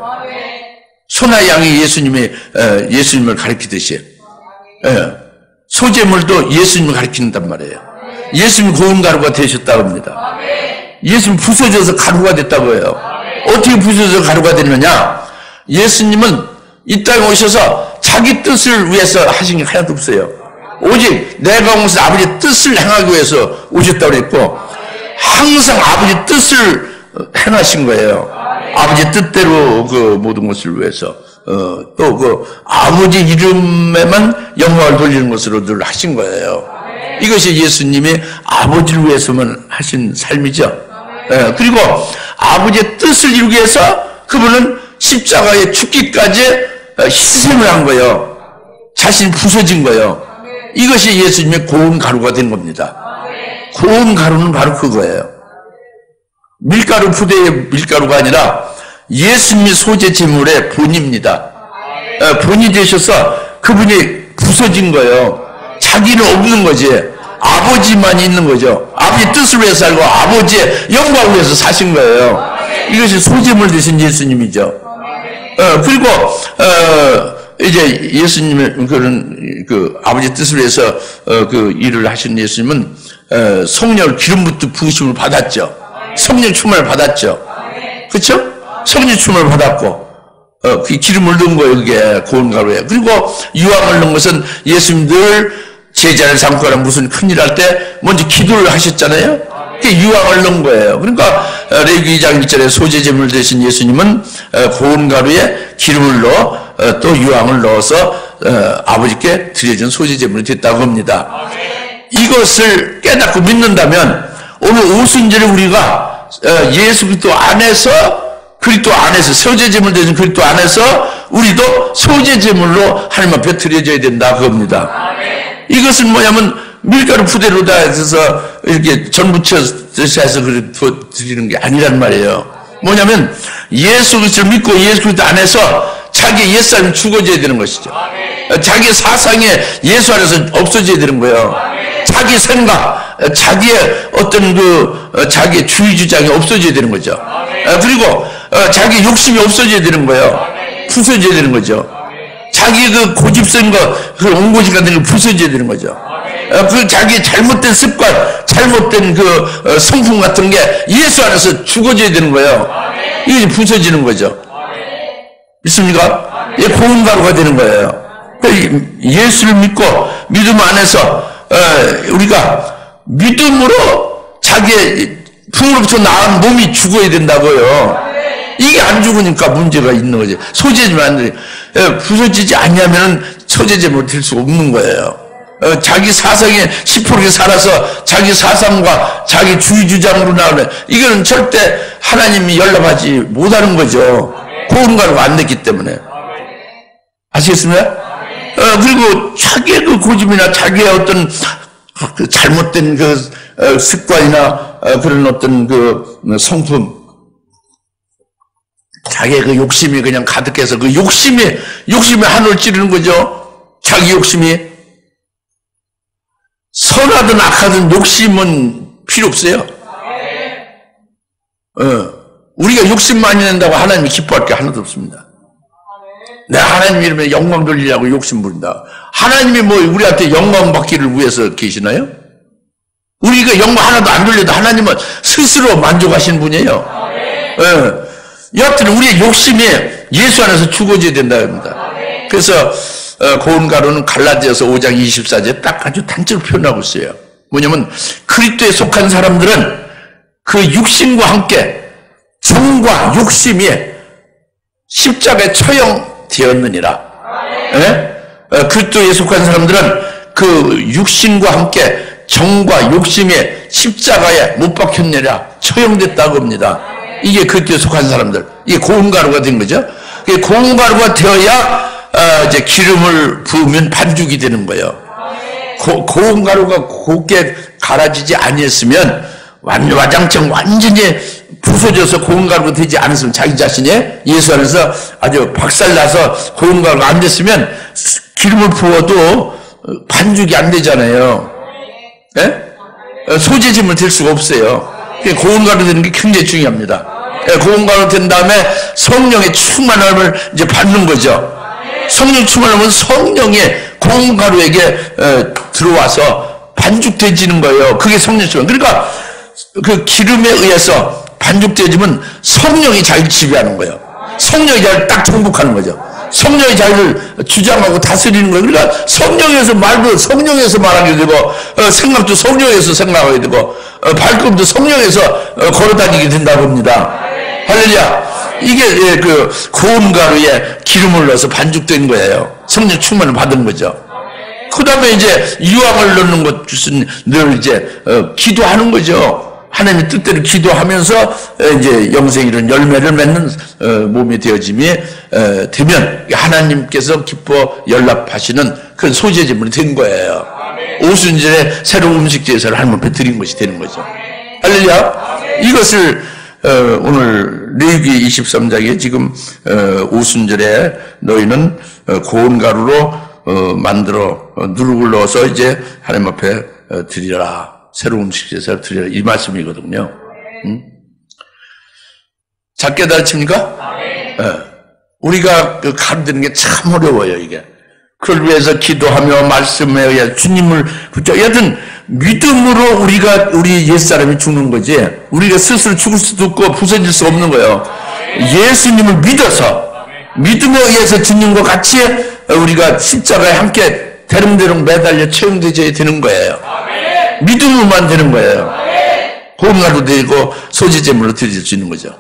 소나 양이 예수님을 가리키듯이 소제물도 예수님을 가리킨단 말이에요. 예수님이 고운 가루가 되셨다고 합니다. 예수님 부서져서 가루가 됐다고 해요. 어떻게 부서져서 가루가 됐느냐? 예수님은 이 땅에 오셔서 자기 뜻을 위해서 하신 게 하나도 없어요. 오직 내가 온 것은 아버지의 뜻을 행하기 위해서 오셨다고 그랬고 항상 아버지 뜻을 행하신 거예요. 아버지 뜻대로 그 모든 것을 위해서 또 그 아버지 이름에만 영광을 돌리는 것으로 늘 하신 거예요. 이것이 예수님이 아버지를 위해서만 하신 삶이죠. 그리고 아버지의 뜻을 이루기 위해서 그분은 십자가에 죽기까지 희생을 한 거예요. 자신이 부서진 거예요. 이것이 예수님의 고운 가루가 된 겁니다. 고운 가루는 바로 그거예요. 밀가루 부대의 밀가루가 아니라 예수님의 소재 제물의 본입니다. 본이 되셔서 그분이 부서진 거예요. 자기는 없는 거지. 아버지만 있는 거죠. 아버지 뜻을 위해서 살고 아버지의 영광을 위해서 사신 거예요. 이것이 소재물 되신 예수님이죠. 그리고 이제 예수님의 그런 그 아버지 뜻을 위해서 그 일을 하신 예수님은 성령을 기름 부으심을 받았죠. 성령 충만을 받았죠. 그렇죠? 성령 충만을 받았고 그 기름을 넣은 거예요. 그게 고운 가루에. 그리고 유황을 넣은 것은 예수님 늘 제자를 삼거나 무슨 큰일 할 때 먼저 기도를 하셨잖아요. 그게 유황을 넣은 거예요. 그러니까 레위기 2장 1절에 소재제물 되신 예수님은 고운 가루에 기름을 넣어 또 유황을 넣어서 아버지께 드려진 소재제물이 됐다고 합니다. 이것을 깨닫고 믿는다면 오늘 오순절에 우리가 예수 그리스도 안에서 소재제물 되신 그리스도 안에서 우리도 소재제물로 하나님 앞에 드려져야 된다 그겁니다. 이것은 뭐냐면 밀가루 부대로 다 해서 이렇게 전부쳐서 해서 드리는 게 아니란 말이에요. 뭐냐면 예수 그리스도를 믿고 예수 그리스도 안에서 자기 옛사람이 죽어져야 되는 것이죠. 자기 사상에 예수 안에서 없어져야 되는 거예요. 자기 생각, 자기의 어떤 자기의 주의 주장이 없어져야 되는 거죠. 그리고 자기 욕심이 없어져야 되는 거예요. 부서져야 되는 거죠. 자기 그 고집성과 그 온고집 같은 걸 부서져야 되는 거죠. 그 자기 잘못된 습관, 잘못된 그 성품 같은 게 예수 안에서 죽어져야 되는 거예요. 이게 부서지는 거죠. 믿습니까? 이게 고운 가루가 되는 거예요. 예수를 믿고 믿음 안에서 우리가 믿음으로 자기의 풍으로부터 나은 몸이 죽어야 된다고요. 이게 안 죽으니까 문제가 있는 거지. 소재제물 안 돼. 부서지지 않냐면 소재제물 될 수 없는 거예요. 자기 사상에 10% 살아서 자기 사상과 자기 주의 주장으로 나오는 이거는 절대 하나님이 연락하지 못하는 거죠. 고운 가루가 안 됐기 때문에. 아시겠습니까? 그리고 자기의 그 고집이나 자기의 어떤 그 잘못된 그 습관이나 그런 어떤 그 성품, 자기의 그 욕심이 그냥 가득해서 그 욕심이 하늘을 찌르는 거죠. 자기 욕심이. 선하든 악하든 욕심은 필요 없어요. 우리가 욕심 많이 낸다고 하나님이 기뻐할 게 하나도 없습니다. 내가 하나님 이름에 영광 돌리려고 욕심 부린다. 하나님이 뭐 우리한테 영광 받기를 위해서 계시나요? 우리가 영광 하나도 안 돌려도 하나님은 스스로 만족하시는 분이에요. 여하튼 우리의 욕심이 예수 안에서 죽어져야 된다입니다. 그래서 고운 가루는 갈라디아서 5장 24절에 딱 아주 단적으로 표현하고 있어요. 뭐냐면 그리스도에 속한 사람들은 그 육신과 함께 정과 욕심이 십자가에 처형되었느니라. 그리스도에 속한 사람들은 그 육신과 함께 정과 욕심이 십자가에 못 박혔느니라. 처형됐다고 합니다. 이게 그리스도에 속한 사람들. 이게 고운 가루가 된 거죠. 이게 고운 가루가 되어야 이제 기름을 부으면 반죽이 되는 거예요. 고운 가루가 곱게 갈아지지 아니했으면 와장창 완전히 부서져서 고운 가루가 되지 않았으면 자기 자신이 예수 안에서 아주 박살나서 고운 가루가 안 됐으면 기름을 부어도 반죽이 안 되잖아요. 소재지물 될 수가 없어요. 고운 가루 되는 게 굉장히 중요합니다. 고운 가루 된 다음에 성령의 충만함을 이제 받는 거죠. 성령 충만하면 성령이 고운 가루에게 들어와서 반죽되지는 거예요. 그게 성령 충만. 그러니까 그 기름에 의해서 반죽되어지면 성령이 자기를 지배하는 거예요. 성령이 자기를 딱 정복하는 거죠. 성령이 자기를 주장하고 다스리는 거예요. 그러니까 성령에서 말도 성령에서 말하게 되고 생각도 성령에서 생각하게 되고 발걸음도 성령에서 걸어다니게 된다고 합니다. 할렐루야. 이게 그 고운 가루에 기름을 넣어서 반죽된 거예요. 성령 충만을 받은 거죠. 그 다음에 이제 유황을 넣는 것은 늘 이제 기도하는 거죠. 하나님의 뜻대로 기도하면서 이제 영생 이런 열매를 맺는 몸이 되어짐이 되면 하나님께서 기뻐 연락하시는 그런 소재제물이 된 거예요. 오순절에 새로운 음식 제사를 하나님 앞에 드린 것이 되는 거죠. 할렐루야. 이것을 오늘 레위기 23장에 지금 오순절에 너희는 고운 가루로 만들어 누룩을 넣어서 이제 하나님 앞에 드리라. 새로운 음식 제사를 드리라. 이 말씀이거든요. 잘 깨달으십니까? 우리가 그 가르치는 게 참 어려워요, 이게. 그걸 위해서 기도하며 말씀에 의해 주님을 붙잡고, 여하튼 믿음으로 우리 옛사람이 죽는 거지, 우리가 스스로 죽을 수도 없고 부서질 수 없는 거예요. 예수님을 믿어서, 믿음에 의해서 죽는 것 같이 우리가 십자가에 함께 대롱대롱 매달려 채용되어야 되는 거예요. 믿음으로만 되는 거예요. 고음가루 드리고 소지제물로 드릴 수 있는 거죠.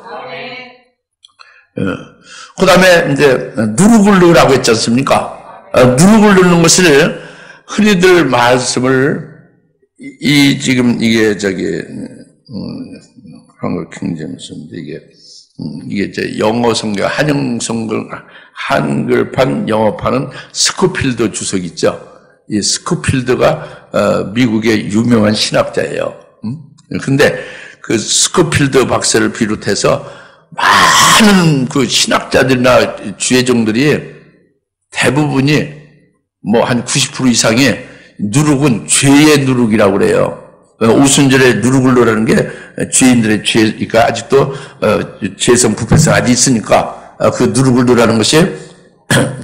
그 다음에 이제 누룩을 넣으라고 했지 않습니까? 누룩을 넣는 것을 흔히들 말씀을 지금 이게 한글 킹제임스인데 이게 이제 영어 성경 한영 성경 한글판 영어판은 스코필드 주석 있죠. 이 스코필드가 미국의 유명한 신학자예요. 근데 그 스코필드 박사를 비롯해서 많은 그 신학자들이나 주회종들이 대부분이 뭐 한 90% 이상이 누룩은 죄의 누룩이라고 그래요. 오순절에 누룩을 넣으라는 게 죄인들의 죄니까 아직도 죄성 부패성 아직 있으니까 그 누룩을 넣으라는 것이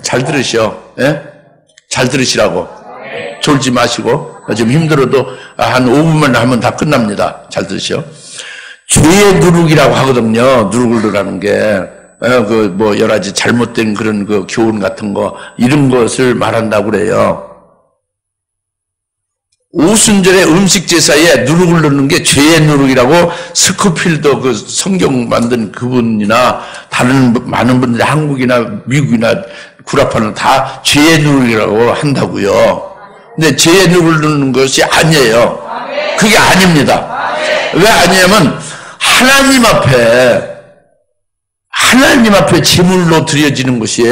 잘 들으시오. 예? 잘 들으시라고. 졸지 마시고 좀 힘들어도 한 5분만 하면 다 끝납니다. 잘 들으시오. 죄의 누룩이라고 하거든요. 누룩을 넣으라는 게. 그 뭐 여러 가지 잘못된 그런 그 교훈 같은 거 이런 것을 말한다고 그래요. 오순절에 음식 제사에 누룩을 넣는 게 죄의 누룩이라고 스코필더 그 성경 만든 그분이나 다른 많은 분들이 한국이나 미국이나 구라파는 다 죄의 누룩이라고 한다고요. 근데 죄의 누룩을 넣는 것이 아니에요. 그게 아닙니다. 왜 아니냐면 하나님 앞에 제물로 드려지는 것이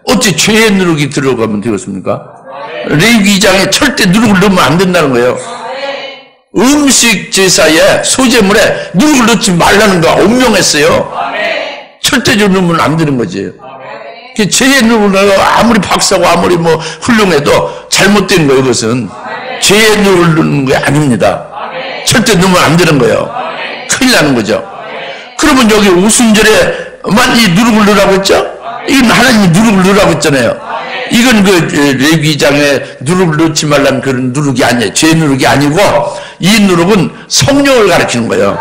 어찌 죄의 누룩이 들어가면 되겠습니까? 레위기 2장에 절대 누룩을 넣으면 안 된다는 거예요. 음식 제사에 소제물에 누룩을 넣지 말라는 거 엄명했어요. 절대적으로 넣으면 안 되는 거지. 죄의 누룩을 넣어 아무리 박사고 아무리 뭐 훌륭해도 잘못된 거예요. 이것은 죄의 누룩을 넣는 게 아닙니다. 절대 넣으면 안 되는 거예요. 큰일 나는 거죠. 그러면 여기 오순절에만 이 누룩을 넣으라고 했죠? 이건 하나님이 누룩을 넣으라고 했잖아요. 이건 그 레위기장에 누룩을 넣지 말라는 그런 누룩이 아니에요. 죄 누룩이 아니고 이 누룩은 성령을 가리키는 거예요.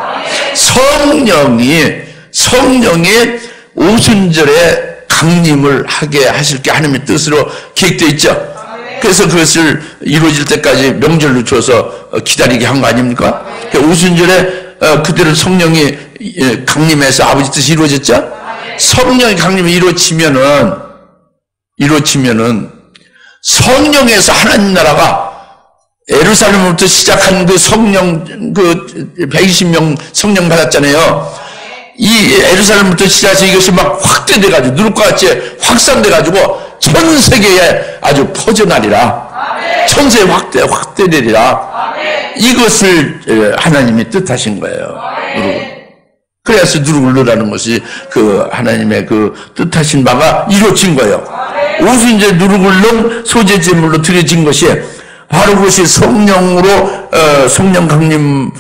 성령이 오순절에 강림을 하게 하실 게 하나님의 뜻으로 계획되어 있죠. 그래서 그것을 이루어질 때까지 명절로 줘서 기다리게 한 거 아닙니까? 오순절에 그대로 성령이 강림해서 아버지 뜻이 이루어졌죠? 성령의 강림이 이루어지면은 성령에서 하나님 나라가 예루살렘부터 시작한 그 성령, 120명 성령 받았잖아요. 이 예루살렘부터 시작해서 이것이 막 확대돼가지고, 누룩과 같이 확산돼가지고, 전 세계에 아주 퍼져나리라. 천세에 확대되리라. 이것을 하나님이 뜻하신 거예요. 그래서 누룩을 넣으라는 것이 그 하나님의 그 뜻하신 바가 이루어진 거예요. 오순절 누룩을 넣은 소재제물로 드려진 것이 바로 그것이 성령으로 성령 강림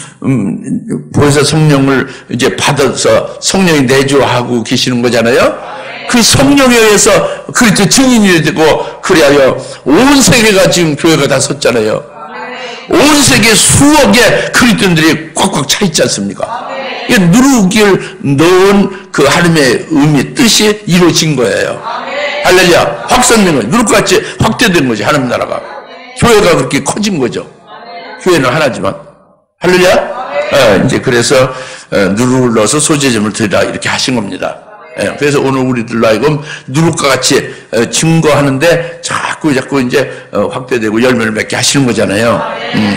보혜사 성령을 이제 받아서 성령이 내주하고 계시는 거잖아요. 그 성령에 의해서 그리스도 증인이 되고 그래야 온 세계가 지금 교회가 다 섰잖아요. 온 세계 수억의 그리스도인들이 꽉꽉 차 있지 않습니까? 누룩을 넣은 그 하나님의 의미, 뜻이 이루어진 거예요. 할렐루야. 확산된 거예요. 누룩같이 확대된 거지, 하나님 나라가. 교회가 그렇게 커진 거죠. 교회는 하나지만. 할렐루야. 이제 그래서 누룩을 넣어서 소재점을 드리라 이렇게 하신 겁니다. 그래서 오늘 우리들로 하여금 누룩과 같이 증거하는데 자꾸 이제 확대되고 열매를 맺게 하시는 거잖아요.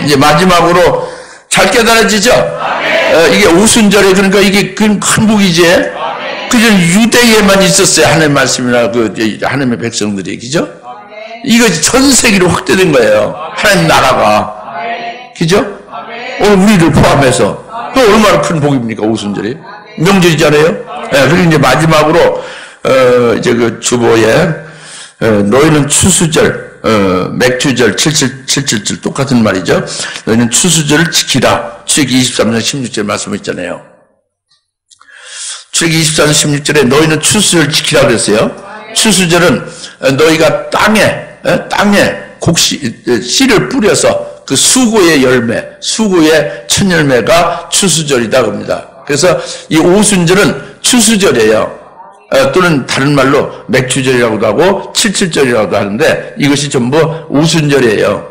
이제 마지막으로 잘 깨달아지죠? 이게 오순절에 그러니까 이게 큰 복이지. 그저 유대에만 있었어요. 하나님의 말씀이나 하나님의 백성들이. 그죠? 이것이 전 세계로 확대된 거예요. 하나님 나라가. 그죠? 오늘 우리를 포함해서. 또 얼마나 큰 복입니까? 오순절이. 명절이잖아요. 그리고 이제 마지막으로, 이제 그 주보에, 너희는 추수절, 맥주절, 777 똑같은 말이죠. 너희는 추수절을 지키라. 출애굽기 23장 16절 말씀했잖아요. 출애굽기 24장 16절에 너희는 추수절을 지키라 그랬어요. 추수절은 너희가 땅에 씨를 뿌려서 그 수고의 열매, 수고의 첫 열매가 추수절이다 그럽니다. 그래서 이 오순절은 추수절이에요. 또는 다른 말로 맥주절이라고도 하고 77절이라고도 하는데 이것이 전부 오순절이에요.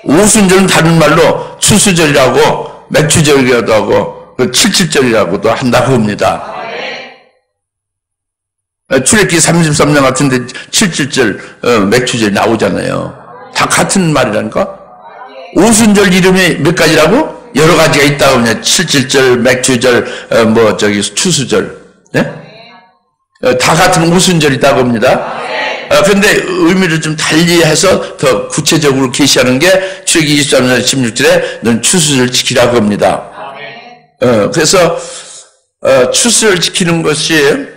오순절은 다른 말로 추수절이라고 맥주절이라고도 하고 77절이라고도 한다고 합니다. 출애굽기 33장 같은데 77절 맥주절이 나오잖아요. 다 같은 말이라니까. 오순절 이름이 몇 가지라고? 여러 가지가 있다고 그냥 77절, 맥주절, 추수절. 네? 다 같은 오순절이다고 합니다. 그런데 의미를 좀 달리해서 더 구체적으로 계시하는 게 출애굽기 23장 16절에 넌 추수를 지키라고 합니다. 그래서 추수를 지키는 것이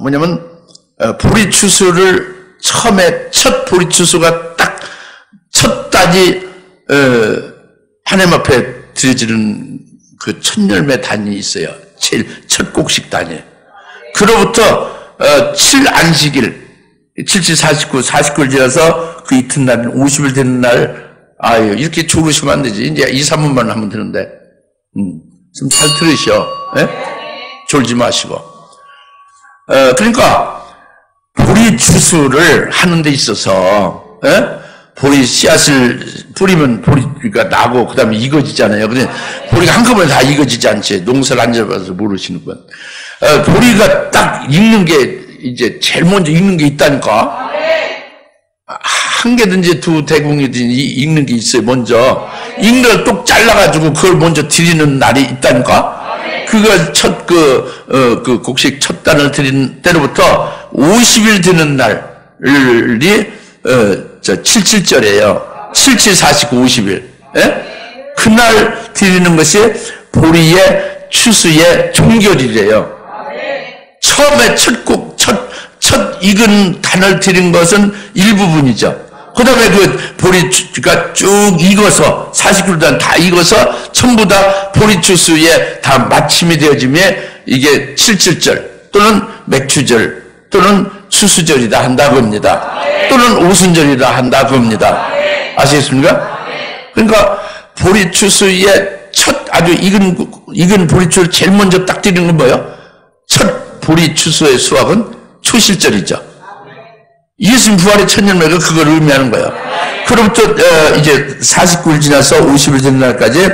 뭐냐면 보리 추수를 처음에 첫 보리 추수가 딱 첫 단이 하나님 앞에 드려지는 그 첫 열매 단이 있어요. 제일 첫 곡식 단이. 그로부터 7안식일 77, 49, 49일 지나서 그 이튿날은 50일 되는 날, 아유, 이렇게 졸으시면 안 되지. 이제 2, 3분만 하면 되는데. 좀 잘 들으셔. 예? 졸지 마시고. 그러니까, 보리 추수를 하는 데 있어서, 예? 보리 씨앗을 뿌리면 보리가 나고, 그 다음에 익어지잖아요. 근데 보리가 한꺼번에 다 익어지지 않지. 농사를 안 잡아서 모르시는 건. 보리가 딱 익는 게, 이제 제일 먼저 익는 게 있다니까. 한 개든지 두 대궁이든지 익는 게 있어요, 먼저. 익는 걸 똑 잘라가지고 그걸 먼저 드리는 날이 있다니까. 그걸 첫 그 곡식 첫 단을 드린 때로부터 50일 되는 날이, 77절이에요. 77, 49, 50일. 예? 그날 드리는 것이 보리의 추수의 종결이래요. 처음에 첫 익은 단을 드린 것은 일부분이죠. 그 다음에 그 보리가 쭉 익어서, 40kg 다 익어서 전부 다 보리 추수에 다 마침이 되어지면 이게 77절 또는 맥주절 또는 추수절이다 한다고 합니다. 또는 오순절이다 한다고 합니다. 아시겠습니까? 그러니까 보리 추수의 첫 아주 익은 보리 추수를 제일 먼저 딱 드리는 건 뭐예요? 첫 보리 추수의 수확은 초실절이죠. 예수님 부활의 첫 열매가 그걸 의미하는 거예요. 그로부터 이제 49일 지나서 50일 되는 날까지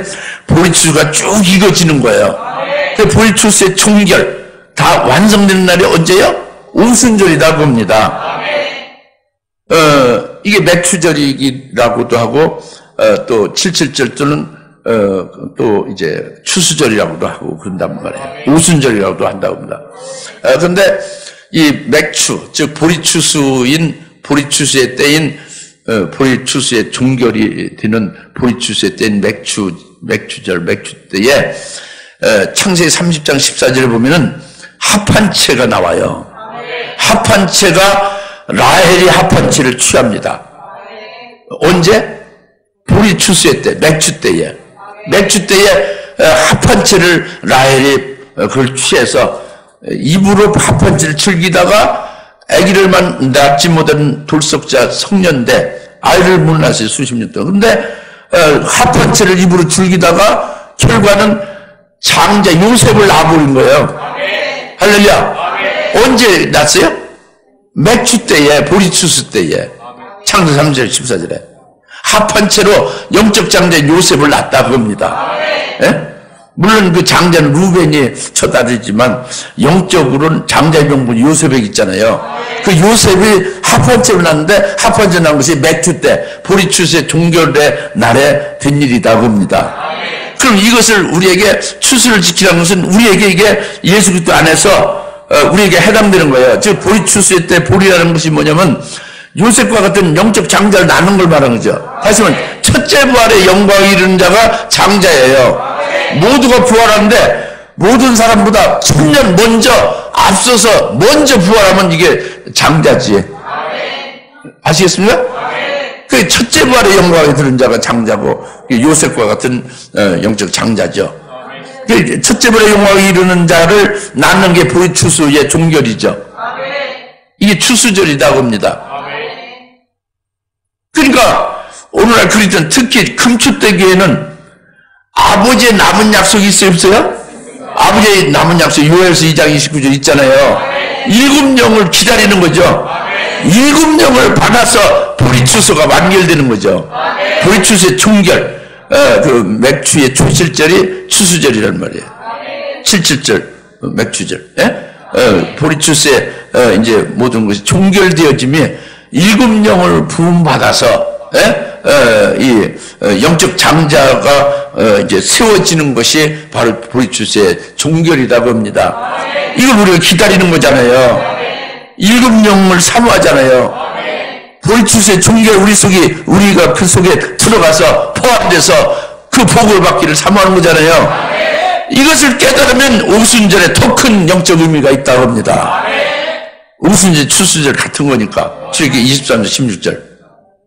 보리 추수가 쭉 익어지는 거예요. 그 보리 추수의 종결 다 완성되는 날이 언제요? 오순절이라고 합니다. 이게 맥추절이라고도 하고, 또 77절 또는, 또 이제 추수절이라고도 하고 그런단 말이에요. 오순절이라고도 한다고 합니다. 그런데 이 맥추, 즉 보리추수의 때인, 보리추수의 종결이 되는 보리추수의 때인 맥추절, 맥추 때에, 창세기 30장 14절에 보면은 합한채가 나와요. 합한채가 라헬이 합한채를 취합니다. 언제? 보리 추수의 때, 맥주 때에. 맥주 때에 합한채를 라헬이 그걸 취해서 입으로 합한채를 즐기다가 아기를 낳지 못한 돌석자 성년대 아이를 못 낳았어요. 수십 년 동안. 근데 합한채를 입으로 즐기다가 결과는 장자 요셉을 낳아버린 거예요. 할렐루야. 언제 낳았어요? 맥주 때에, 보리 추수 때에. 창세기 3절 14절에. 합한채로 영적 장자 요셉을 낳았다고 합니다. 예? 물론 그 장자는 루벤이 첫 아들이지만 영적으로는 장자의 명분 요셉이 있잖아요. 그 요셉이 합판체로 났는데 합판체 난 것이 맥추 때 보리추수의 종결의 날에 된 일이다 봅니다. 그럼 이것을 우리에게 추수를 지키라는 것은 우리에게 이게 예수 그리스도 안에서 우리에게 해당되는 거예요. 즉 보리추수의 때 보리라는 것이 뭐냐면 요셉과 같은 영적 장자를 낳는 걸 말하는 거죠. 다시 말하면 첫째 부활의 영광을 이루는 자가 장자예요. 모두가 부활하는데 모든 사람보다 1000년 먼저 앞서서 먼저 부활하면 이게 장자지. 아시겠습니까? 그 첫째 부활의 영광을 이루는 자가 장자고 요셉과 같은 영적 장자죠. 그 첫째 부활의 영광을 이루는 자를 낳는 게 보리추수의 종결이죠. 이게 추수절이라고 합니다. 그러니까 오늘날 그리스도는 특히 금축되기에는 아버지의 남은 약속이 있어요, 없어요? 아버지의 남은 약속 요엘서 2장 29절 있잖아요. 7영을 기다리는 거죠. 7영을 받아서 보리추수가 완결되는 거죠. 보리추수의 종결, 그 맥추의 초실절이 추수절이란 말이에요. 77절 맥추절. 보리추수의 이제 모든 것이 종결되어짐이 7영을 부음받아서 이 영적 장자가 이제 세워지는 것이 바로 보리추수의 종결이라고 합니다. 이걸 우리가 기다리는 거잖아요. 7영을 사모하잖아요. 보리추수의 종결 우리가 그 속에 들어가서 포함돼서 그 복을 받기를 사모하는 거잖아요. 이것을 깨달으면 오순절에 더 큰 영적 의미가 있다고 합니다. 오순절, 추수절 같은 거니까. 출애굽기 23절, 16절.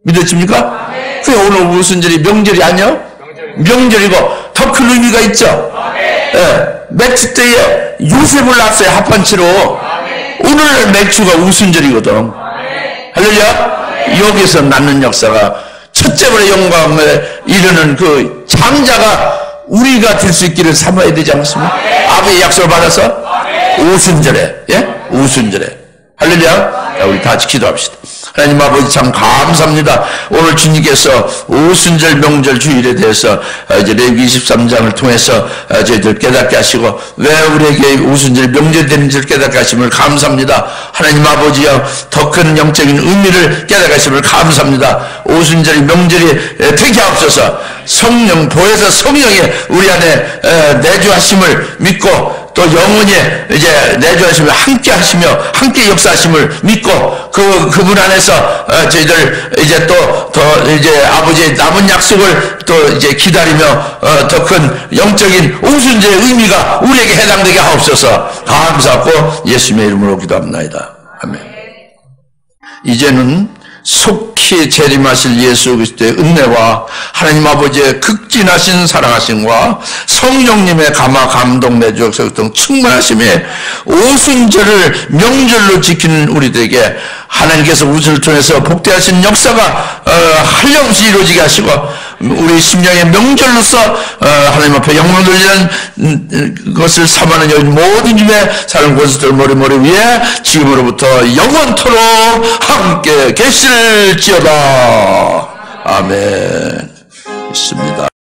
믿어집니까? 그 오늘 오순절이 명절이 아니요? 명절이고 더 큰 의미가 있죠. 맥추 때에 요셉을 낳았어요. 합판치로. 오늘날 맥추가 오순절이거든. 할렐루야. 여기서 낳는 역사가 첫째 번의 영광을 이루는 그 장자가 우리가 될 수 있기를 삼아야 되지 않습니까? 아버지의 약속을 받아서 오순절에, 오순절에. 할렐루야. 자, 우리 다 같이 기도합시다. 하나님 아버지 참 감사합니다. 오늘 주님께서 오순절 명절 주일에 대해서 이제 레위기 23장을 통해서 저희들 깨닫게 하시고 왜 우리에게 오순절 명절이 되는지를 깨닫게 하심을 감사합니다. 하나님 아버지여 더 큰 영적인 의미를 깨닫게 하심을 감사합니다. 오순절이 명절이 되게 하옵소서. 성령 보혜사 성령이 우리 안에 내주하심을 믿고 또 영원히 이제 내주하시며 함께 하시며 함께 역사하심을 믿고 그분 안에서 저희들 이제 또 더 이제 아버지의 남은 약속을 또 이제 기다리며 더 큰 영적인 오순절의 의미가 우리에게 해당되게 하옵소서. 감사하고 예수님의 이름으로 기도합니다. 아멘. 이제는 속히 재림하실 예수 그리스도의 은혜와 하나님 아버지의 극진하신 사랑하심과 성령님의 감화 감동 내주 역사등 충만하심에 오순절을 명절로 지키는 우리들에게 하나님께서 우리를 통해서 복되하신 역사가 한량없이 이루어지게 하시고 우리 심령의 명절로서 하나님 앞에 영광을 돌리는 것을 삼하는 모든 힘의 사는 곳을 머리 위에 지금으로부터 영원토록 함께 계실지어다. 아멘. 있습니다.